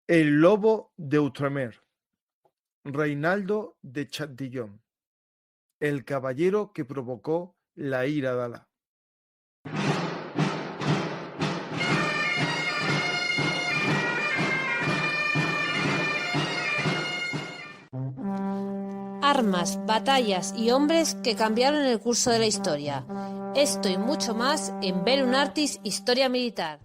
El lobo de Outremer, Reinaldo de Châtillon, el caballero que provocó la ira de Alá. Armas, batallas y hombres que cambiaron el curso de la historia. Esto y mucho más en Velum Artis Historia Militar.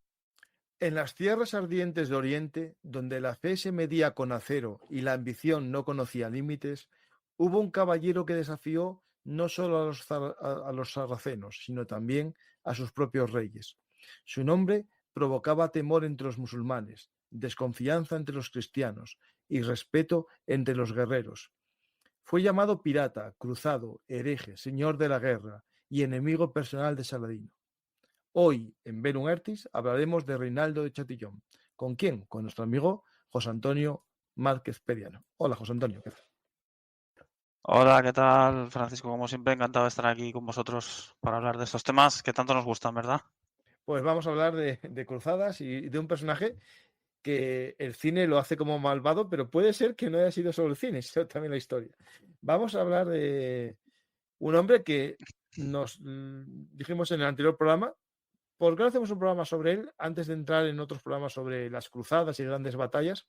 En las tierras ardientes de Oriente, donde la fe se medía con acero y la ambición no conocía límites, hubo un caballero que desafió no solo a los sarracenos, sino también a sus propios reyes. Su nombre provocaba temor entre los musulmanes, desconfianza entre los cristianos y respeto entre los guerreros. Fue llamado pirata, cruzado, hereje, señor de la guerra y enemigo personal de Saladino. Hoy, en Velum Artis, hablaremos de Reinaldo de Chatillon. ¿Con quién? Con nuestro amigo José Antonio Márquez Periano. Hola, José Antonio. ¿Qué tal? Hola, ¿qué tal, Francisco? Como siempre, encantado de estar aquí con vosotros para hablar de estos temas que tanto nos gustan, ¿verdad? Pues vamos a hablar de cruzadas y de un personaje que el cine lo hace como malvado, pero puede ser que no haya sido solo el cine, sino también la historia. Vamos a hablar de un hombre que nos dijimos en el anterior programa. ¿Por qué no hacemos un programa sobre él antes de entrar en otros programas sobre las cruzadas y grandes batallas?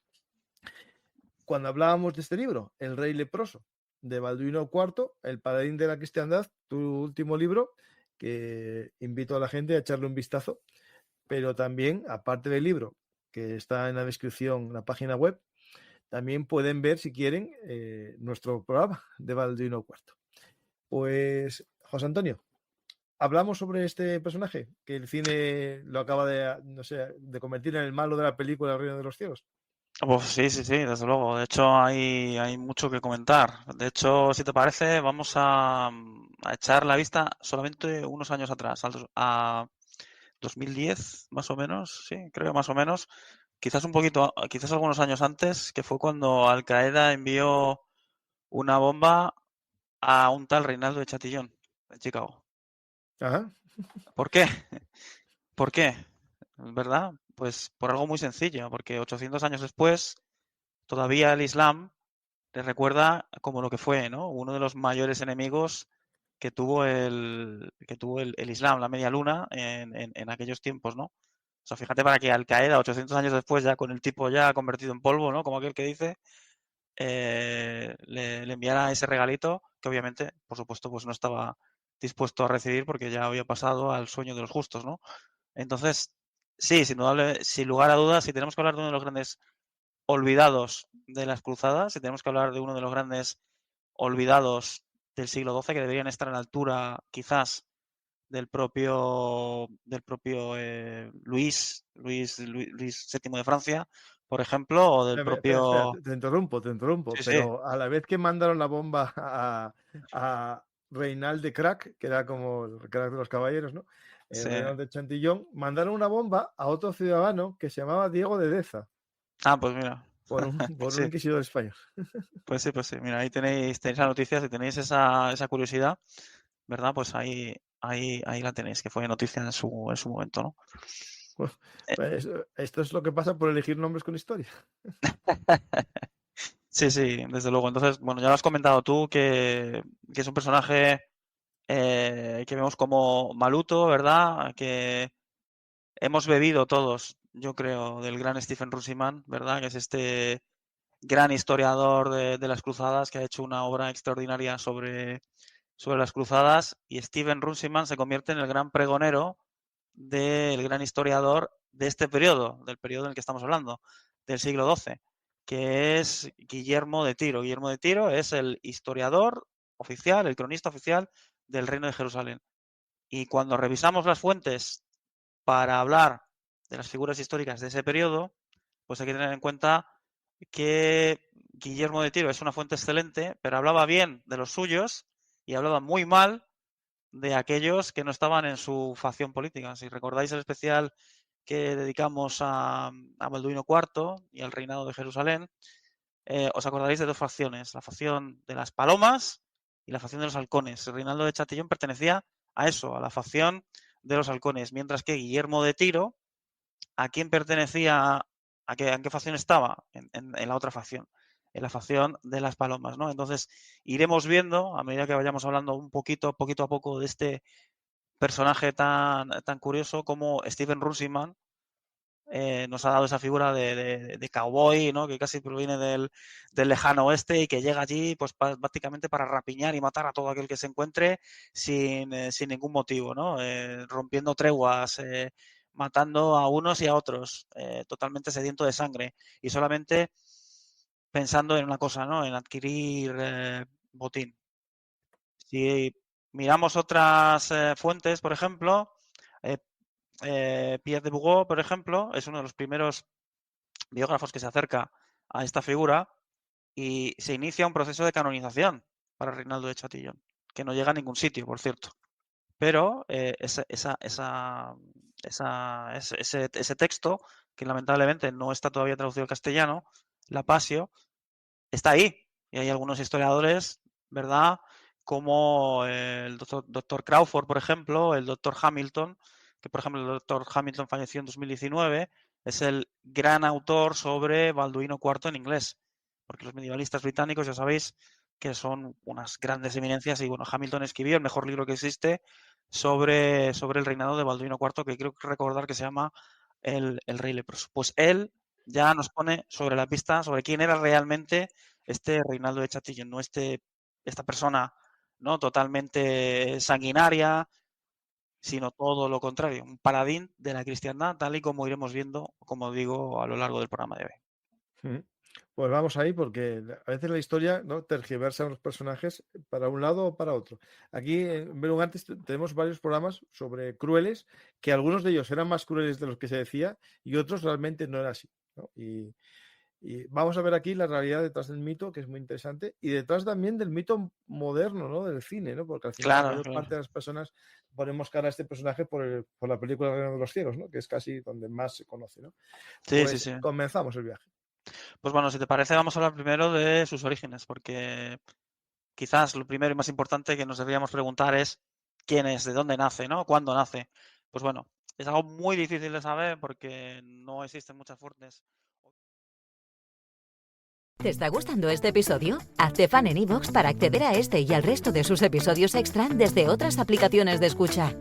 Cuando hablábamos de este libro, El Rey Leproso, de Balduino IV, El Paladín de la Cristiandad, tu último libro, que invito a la gente a echarle un vistazo, pero también, aparte del libro, que está en la descripción, en la página web, también pueden ver, si quieren, nuestro programa de Balduino IV. Pues, José Antonio, hablamos sobre este personaje, que el cine lo acaba de, no sé, de convertir en el malo de la película El Reino de los Cielos. Pues sí, sí, sí, desde luego. De hecho, hay mucho que comentar. De hecho, si te parece, vamos a echar la vista solamente unos años atrás, a 2010, más o menos, sí, creo más o menos. Quizás un poquito, quizás algunos años antes, que fue cuando Al Qaeda envió una bomba a un tal Reinaldo de Chatillon, en Chicago. Ajá. ¿Por qué? ¿Por qué? ¿Verdad? Pues por algo muy sencillo, porque 800 años después, todavía el Islam le recuerda como lo que fue, ¿no? Uno de los mayores enemigos que tuvo el Islam, la media luna, en aquellos tiempos, ¿no? O sea, fíjate para que Al Qaeda, 800 años después, ya con el tipo ya convertido en polvo, ¿no? Como aquel que dice, le enviara ese regalito, que obviamente, por supuesto, pues no estaba dispuesto a recibir porque ya había pasado al sueño de los justos, ¿no? Entonces, sí, sin lugar a dudas, si tenemos que hablar de uno de los grandes olvidados de las cruzadas, si tenemos que hablar de uno de los grandes olvidados del siglo XII, que deberían estar a la altura, quizás, del propio Luis VII de Francia, por ejemplo, o del Espera, propio... te interrumpo, Sí, sí, pero a la vez que mandaron la bomba a Reinald de Crac, que era como el crack de los caballeros, ¿no? sí. Reinald de Chantillón, mandaron una bomba a otro ciudadano que se llamaba Diego de Deza, Ah, pues mira, por pues un sí, inquisidor español. pues sí, pues sí. Mira, ahí tenéis la noticia, si tenéis esa curiosidad, ¿verdad? Pues ahí la tenéis, que fue noticia en su momento, ¿no? Bueno, Eh, pues, esto es lo que pasa por elegir nombres con historia. Sí, sí, desde luego. Entonces, bueno, ya lo has comentado tú, que es un personaje que vemos como Maluto, ¿verdad? Que hemos bebido todos, yo creo, del gran Stephen Runciman, ¿verdad? Que es este gran historiador de las cruzadas que ha hecho una obra extraordinaria sobre las cruzadas. Y Stephen Runciman se convierte en el gran pregonero del gran historiador de este periodo, del periodo en el que estamos hablando, del siglo XII, que es Guillermo de Tiro. Guillermo de Tiro es el historiador oficial, el cronista oficial del Reino de Jerusalén. Y cuando revisamos las fuentes para hablar de las figuras históricas de ese periodo, pues hay que tener en cuenta que Guillermo de Tiro es una fuente excelente, pero hablaba bien de los suyos y hablaba muy mal de aquellos que no estaban en su facción política. Si recordáis el especial que dedicamos a Balduino IV y al reinado de Jerusalén, os acordaréis de dos facciones, la facción de las palomas y la facción de los halcones. El Reinaldo de Chatillon pertenecía a eso, a la facción de los halcones, mientras que Guillermo de Tiro, ¿a quién pertenecía ¿En qué facción estaba? En la otra facción, en la facción de las palomas, ¿no? Entonces, iremos viendo, a medida que vayamos hablando poquito a poco de este personaje tan curioso, como Steven Runciman nos ha dado esa figura de cowboy, ¿no? Que casi proviene del lejano oeste y que llega allí pues prácticamente para rapiñar y matar a todo aquel que se encuentre sin ningún motivo, ¿no? Rompiendo treguas, matando a unos y a otros, totalmente sediento de sangre y solamente pensando en una cosa, ¿no? En adquirir botín. Si miramos otras fuentes, por ejemplo, Pierre de Bougon, por ejemplo, es uno de los primeros biógrafos que se acerca a esta figura y se inicia un proceso de canonización para Reinaldo de Chatillon, que no llega a ningún sitio, por cierto. Pero ese texto, que lamentablemente no está todavía traducido al castellano, la Passio, está ahí. Y hay algunos historiadores, ¿verdad? Como el doctor Crawford, por ejemplo, el doctor Hamilton, que por ejemplo el doctor Hamilton falleció en 2019, es el gran autor sobre Balduino IV en inglés, porque los medievalistas británicos ya sabéis que son unas grandes eminencias y bueno, Hamilton escribió el mejor libro que existe sobre el reinado de Balduino IV, que creo recordar que se llama el Rey Leproso. Pues él ya nos pone sobre la pista sobre quién era realmente este Reinaldo de Chatillon, no esta persona, ¿no? Totalmente sanguinaria, sino todo lo contrario, un paladín de la cristiandad, tal y como iremos viendo, como digo, a lo largo del programa de hoy. Pues vamos ahí, porque a veces la historia, ¿no?, tergiversa a los personajes para un lado o para otro. Aquí en Bellum Artis tenemos varios programas sobre crueles, que algunos de ellos eran más crueles de los que se decía y otros realmente no era así, ¿no? Y vamos a ver aquí la realidad detrás del mito, que es muy interesante, y detrás también del mito moderno, ¿no?, del cine, ¿no? Porque al final la mayor parte de las personas ponemos cara a este personaje por la película El Reino de los Cielos, ¿no?, que es casi donde más se conoce, ¿no? Sí, pues sí. Comenzamos el viaje. Pues bueno, si te parece, vamos a hablar primero de sus orígenes, porque quizás lo primero y más importante que nos deberíamos preguntar es quién es, de dónde nace, ¿no? ¿Cuándo nace? Pues bueno, es algo muy difícil de saber porque no existen muchas fuentes. ¿Te está gustando este episodio? Hazte fan en iVoox para acceder a este y al resto de sus episodios extra desde otras aplicaciones de escucha.